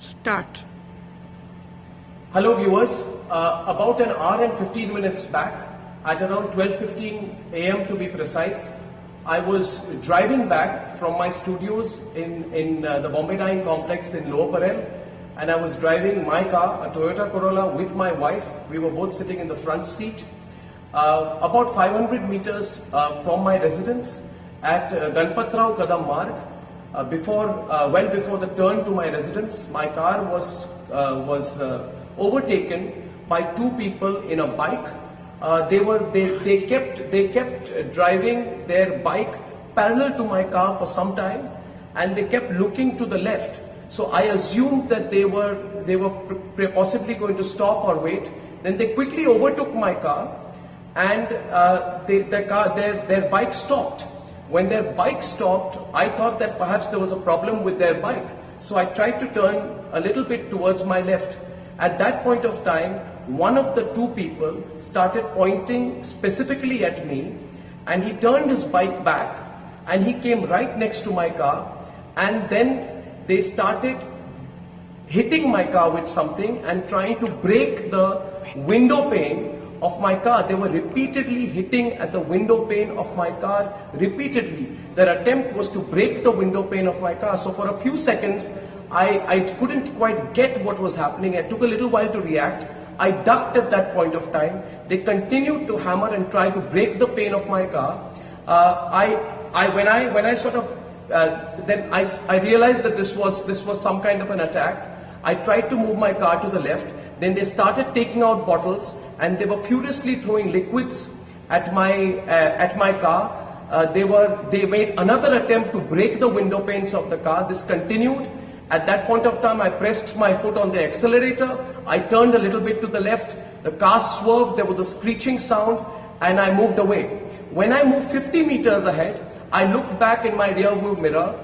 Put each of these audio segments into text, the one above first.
Start. Hello viewers, about an hour and 15 minutes back, at around 12:15 a.m. to be precise, I was driving back from my studios in the Bombay Dyeing Complex in Lower Parel, and I was driving my car, a Toyota Corolla, with my wife. We were both sitting in the front seat. About 500 meters from my residence at Ganpatrao Kadam Marg, well before the turn to my residence, my car was overtaken by two people in a bike. They kept driving their bike parallel to my car for some time, and they kept looking to the left. So I assumed that they were possibly going to stop or wait. Then they quickly overtook my car, and their bike stopped. When their bike stopped, I thought that perhaps there was a problem with their bike. So I tried to turn a little bit towards my left. At that point of time, one of the two people started pointing specifically at me, and he turned his bike back and he came right next to my car, and then they started hitting my car with something and trying to break the window pane of my car. They were repeatedly hitting at the window pane of my car, repeatedly. Their attempt was to break the window pane of my car. So for a few seconds, I couldn't quite get what was happening. It took a little while to react. I ducked at that point of time. They continued to hammer and try to break the pane of my car. When I realized that this was some kind of an attack. I tried to move my car to the left. Then they started taking out bottles, and they were furiously throwing liquids at my car. They made another attempt to break the window panes of the car. This continued. At that point of time, I pressed my foot on the accelerator. I turned a little bit to the left. The car swerved. There was a screeching sound, and I moved away. When I moved 50 meters ahead, I looked back in my rear view mirror,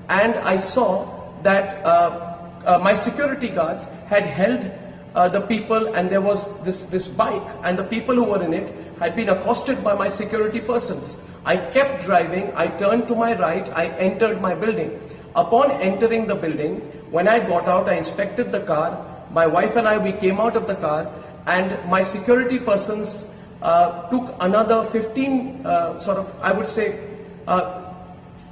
and I saw that my security guards had held the people, and there was this bike, and the people who were in it had been accosted by my security persons. I kept driving. I turned to my right. I entered my building. Upon entering the building, when I got out, I inspected the car. My wife and I, we came out of the car, and my security persons took another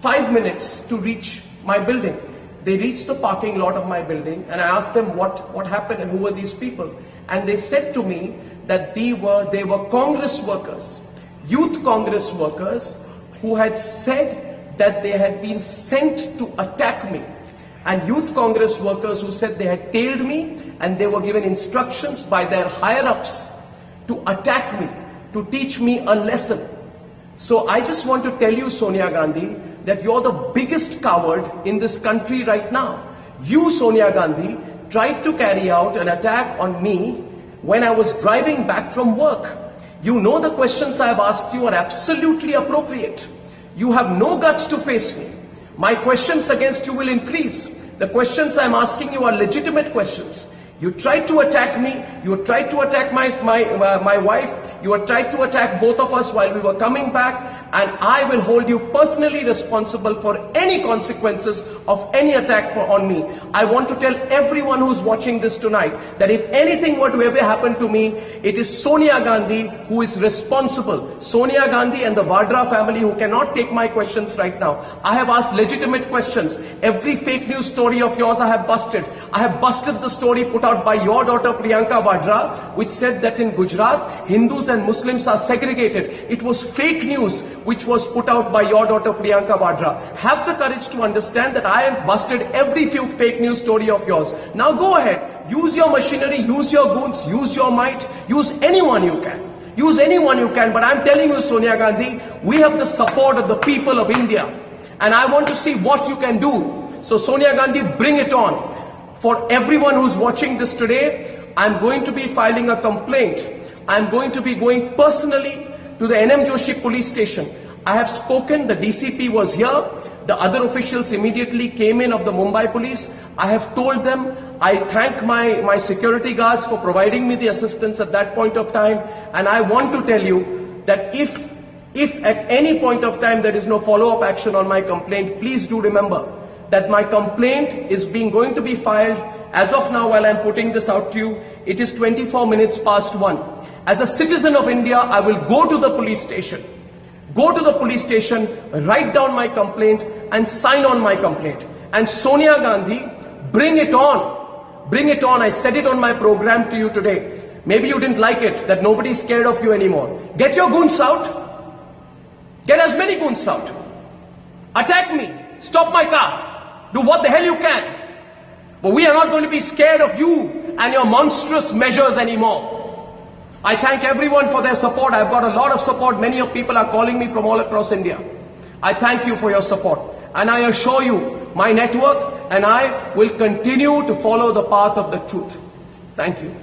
5 minutes to reach my building. They reached the parking lot of my building, and I asked them what happened and who were these people. And they said to me that they were Congress workers, youth Congress workers, who had said that they had been sent to attack me. And youth Congress workers who said they had tailed me, and they were given instructions by their higher-ups to attack me, to teach me a lesson. So I just want to tell you, Sonia Gandhi, that you're the biggest coward in this country right now. You, Sonia Gandhi, tried to carry out an attack on me when I was driving back from work. You know the questions I have asked you are absolutely appropriate. You have no guts to face me. My questions against you will increase. The questions I'm asking you are legitimate questions. You tried to attack me, you tried to attack my wife, you had tried to attack both of us while we were coming back, and I will hold you personally responsible for any consequences of any attack on me. I want to tell everyone who's watching this tonight that if anything were to ever happen to me, it is Sonia Gandhi who is responsible. Sonia Gandhi and the Vadra family, who cannot take my questions right now. I have asked legitimate questions. Every fake news story of yours I have busted. I have busted the story put out by your daughter Priyanka Vadra, which said that in Gujarat, Hindus and Muslims are segregated. It was fake news which was put out by your daughter Priyanka Vadra. Have the courage to understand that I have busted every fake news story of yours. Now go ahead, use your machinery, use your goons, use your might, use anyone you can. Use anyone you can, but I'm telling you, Sonia Gandhi, we have the support of the people of India, and I want to see what you can do. So Sonia Gandhi, bring it on. For everyone who's watching this today, I'm going to be filing a complaint. I'm going to be going personally to the NM Joshi police station. I have spoken, the DCP was here, the other officials immediately came in of the Mumbai police. I have told them, I thank my security guards for providing me the assistance at that point of time, and I want to tell you that if at any point of time there is no follow-up action on my complaint, please do remember that my complaint is going to be filed As of now, while I'm putting this out to you, it is 24 minutes past 1. As a citizen of India, I will go to the police station. Go to the police station, write down my complaint and sign on my complaint. And Sonia Gandhi, bring it on. Bring it on. I said it on my program to you today. Maybe you didn't like it, that nobody's scared of you anymore. Get your goons out. Get as many goons out. Attack me. Stop my car. Do what the hell you can. But we are not going to be scared of you and your monstrous measures anymore. I thank everyone for their support. I've got a lot of support. Many of people are calling me from all across India. I thank you for your support. And I assure you, my network and I will continue to follow the path of the truth. Thank you.